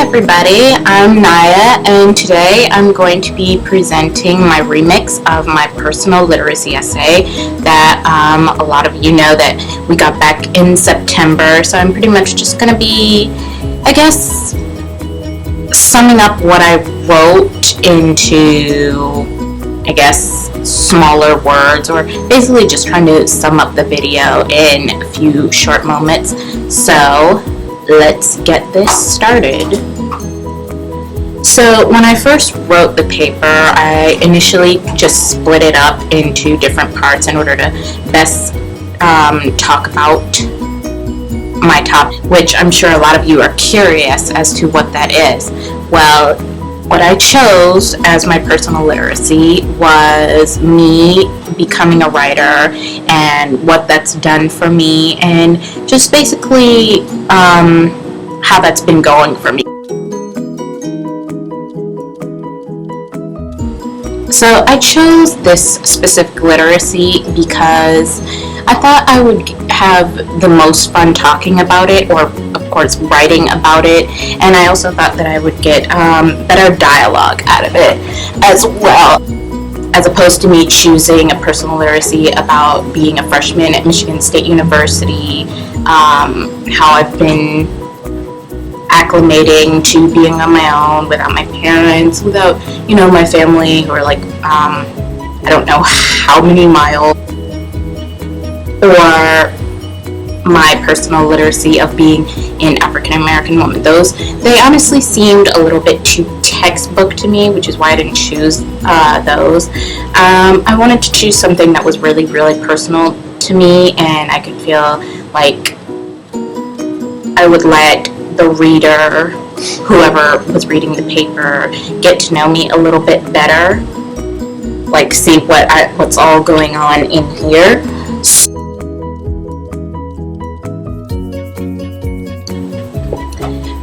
everybody, I'm Naya, and today I'm going to be presenting my remix of my personal literacy essay that a lot of you know that we got back in September. So I'm pretty much just going to be, I guess, summing up what I wrote into, I guess, smaller words, or basically just trying to sum up the video in a few short moments. So let's get this started. So when I first wrote the paper, I initially just split it up into different parts in order to best talk about my topic, which I'm sure a lot of you are curious as to what that is. Well, what I chose as my personal literacy was me becoming a writer and what that's done for me, and just basically how that's been going for me. So I chose this specific literacy because I thought I would have the most fun talking about it, or of course writing about it, and I also thought that I would get better dialogue out of it as well, as opposed to me choosing a personal literacy about being a freshman at Michigan State University, how I've been acclimating to being on my own without my parents, without, my family who are like, I don't know how many miles, or my personal literacy of being an African American woman. They honestly seemed a little bit too textbook to me, which is why I didn't choose those. I wanted to choose something that was really, really personal to me, and I could feel like I would let the reader, whoever was reading the paper, get to know me a little bit better, like see what's all going on in here.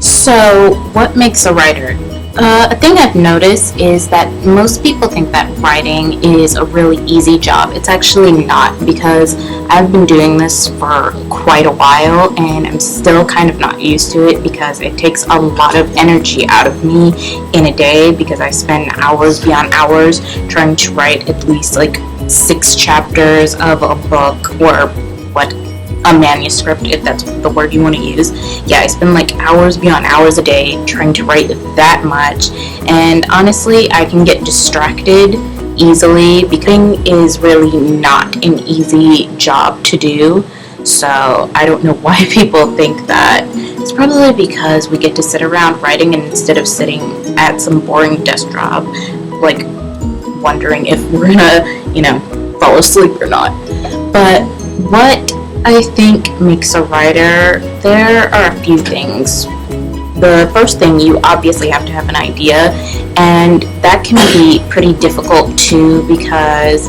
So what makes a writer? A thing I've noticed is that most people think that writing is a really easy job. It's actually not, because I've been doing this for quite a while and I'm still kind of not used to it, because it takes a lot of energy out of me in a day, because I spend hours beyond hours trying to write at least like 6 chapters of a book, or a manuscript, if that's the word you want to use. Yeah, I spend like hours beyond hours a day trying to write that much, and honestly I can get distracted easily, because it is really not an easy job to do. So I don't know why people think that. It's probably because we get to sit around writing instead of sitting at some boring desk job, like wondering if we're gonna, fall asleep or not. But what I think makes a writer, there are a few things. The first thing, you obviously have to have an idea, and that can be pretty difficult too, because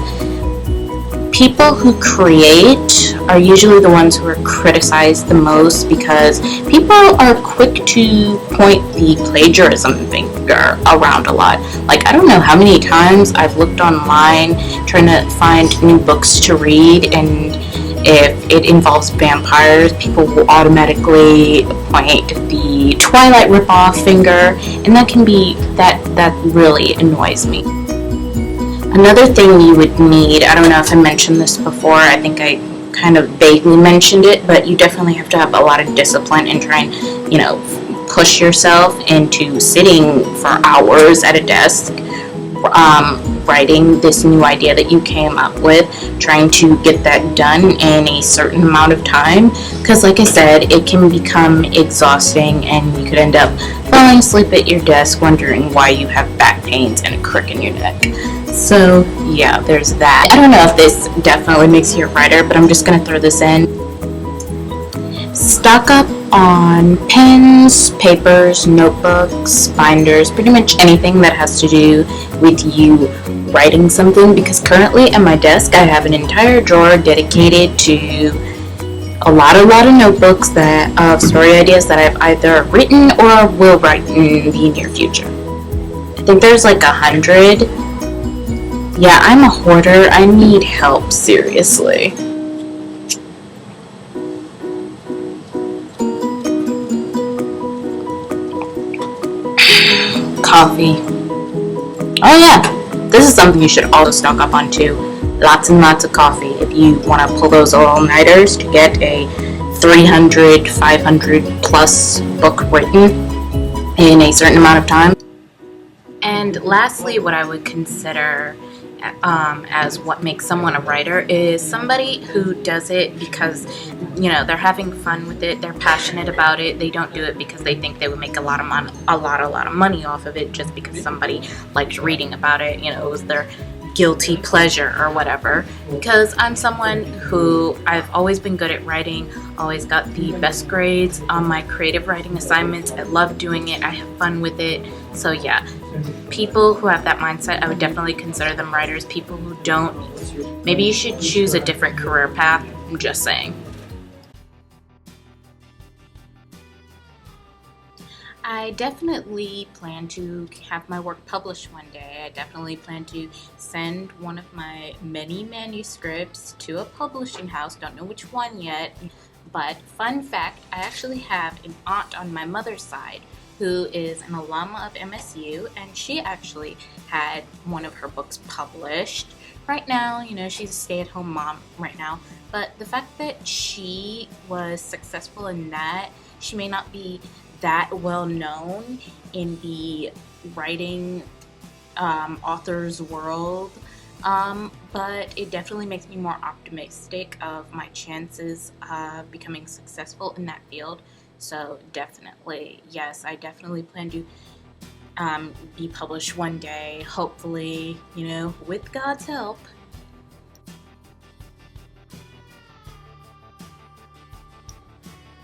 people who create are usually the ones who are criticized the most, because people are quick to point the plagiarism finger around a lot. Like, I don't know how many times I've looked online trying to find new books to read, and if it involves vampires, people will automatically point the Twilight ripoff finger, and that really annoys me. Another thing you would need, I don't know if I mentioned this before, I think I kind of vaguely mentioned it, but you definitely have to have a lot of discipline and try and, push yourself into sitting for hours at a desk, writing this new idea that you came up with, trying to get that done in a certain amount of time, because like I said, it can become exhausting and you could end up falling asleep at your desk wondering why you have back pains and a crick in your neck. So yeah, there's that. I don't know if this definitely makes you a writer, but I'm just going to throw this in. Stock up on pens, papers, notebooks, binders, pretty much anything that has to do with you writing something, because currently at my desk I have an entire drawer dedicated to a lot of notebooks of story ideas that I've either written or will write in the near future. I think there's like 100. Yeah, I'm a hoarder. I need help, seriously. coffee. Oh yeah, this is something you should also stock up on too. Lots and lots of coffee if you want to pull those all-nighters to get a 300, 500 plus book written in a certain amount of time. And lastly, what I would consider as what makes someone a writer is somebody who does it because, they're having fun with it, they're passionate about it. They don't do it because they think they would make a lot of money off of it just because somebody liked reading about it. It was their guilty pleasure or whatever. Because I'm someone who I've always been good at writing, always got the best grades on my creative writing assignments. I love doing it. I have fun with it. So yeah, people who have that mindset, I would definitely consider them writers. People who don't, maybe you should choose a different career path. I'm just saying. I definitely plan to have my work published one day. I definitely plan to send one of my many manuscripts to a publishing house. Don't know which one yet. But fun fact, I actually have an aunt on my mother's side who is an alumna of MSU, and she actually had one of her books published. Right now, she's a stay-at-home mom right now, but the fact that she was successful in that, she may not be that well known in the writing author's world, but it definitely makes me more optimistic of my chances of becoming successful in that field. So definitely, yes, I definitely plan to be published one day, hopefully, with God's help.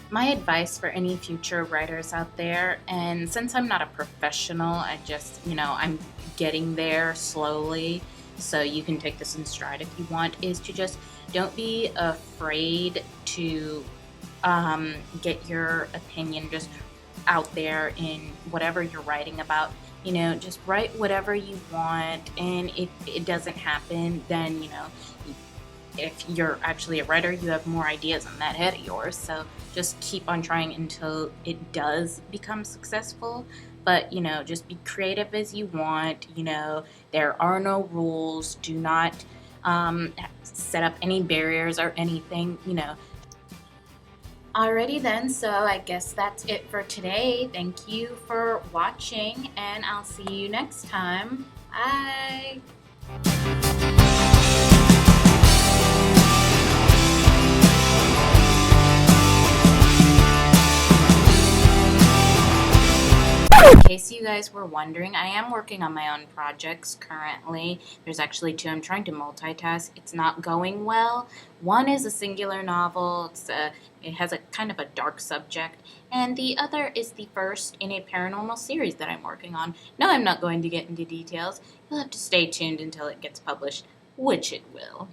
My advice for any future writers out there, and since I'm not a professional, I just, I'm getting there slowly, so you can take this in stride if you want, is to just don't be afraid to get your opinion just out there in whatever you're writing about. Just write whatever you want, and if it doesn't happen, then, if you're actually a writer, you have more ideas in that head of yours. So just keep on trying until it does become successful. But, just be creative as you want. There are no rules. Do not set up any barriers or anything. Alrighty then, so I guess that's it for today. Thank you for watching, and I'll see you next time. Bye! In case you guys were wondering, I am working on my own projects currently. There's actually two. I'm trying to multitask. It's not going well. One is a singular novel. It has a kind of a dark subject. And the other is the first in a paranormal series that I'm working on. No, I'm not going to get into details. You'll have to stay tuned until it gets published, which it will.